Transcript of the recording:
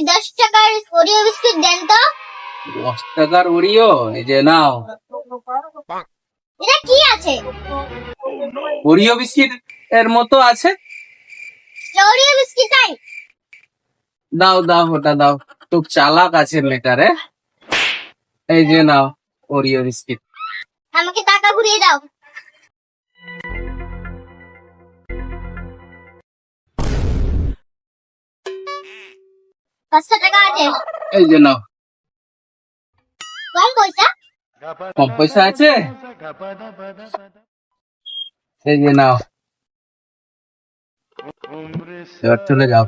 10 টাকার Oreo biscuit দেন তো। 10 টাকার ওরিও, এই যে নাও। এটা কি আছে? ওরিও বিস্কিট এর মতো আছে। ওরিও বিস্কিট নাই। দাও দাও, ওটা দাও। খুব চালাক আছে মেয়েটারে। এই যে নাও ওরিও বিস্কিট। আমাকে টাকা ঘুরিয়ে দাও। 500 টাকা আছে। এই যে নাও। কম পয়সা। কম পয়সা আছে, এই যে নাও। এবার চলে যাও।